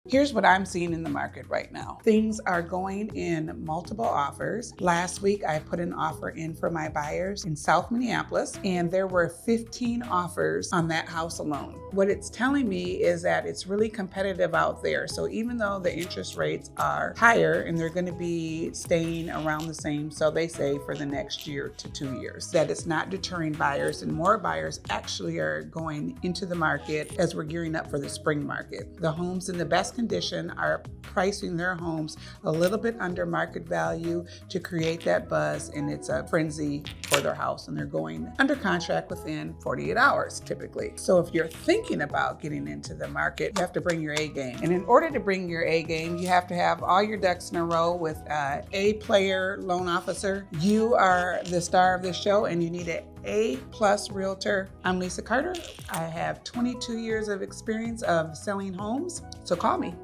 Here's what I'm seeing in the market right now. Things are going in multiple offers. Last week, I put an offer in for my buyers in South Minneapolis, and there were 15 offers on that house alone. What it's telling me is that it's really competitive out there. So even though the interest rates are higher and they're going to be staying around the same, so they say for the next year to 2 years, that it's not deterring buyers, and more buyers actually are going into the market as we're gearing up for the spring market. The homes in the best condition are pricing their homes a little bit under market value to create that buzz, and it's a frenzy for their house, and they're going under contract within 48 hours typically. So if you're thinking about getting into the market, you have to bring your A game. And in order to bring your A game, you have to have all your ducks in a row with an A player loan officer. You are the star of this show, and you need an A+ realtor. I'm Lisa Carter. I have 22 years of experience of selling homes, so call me.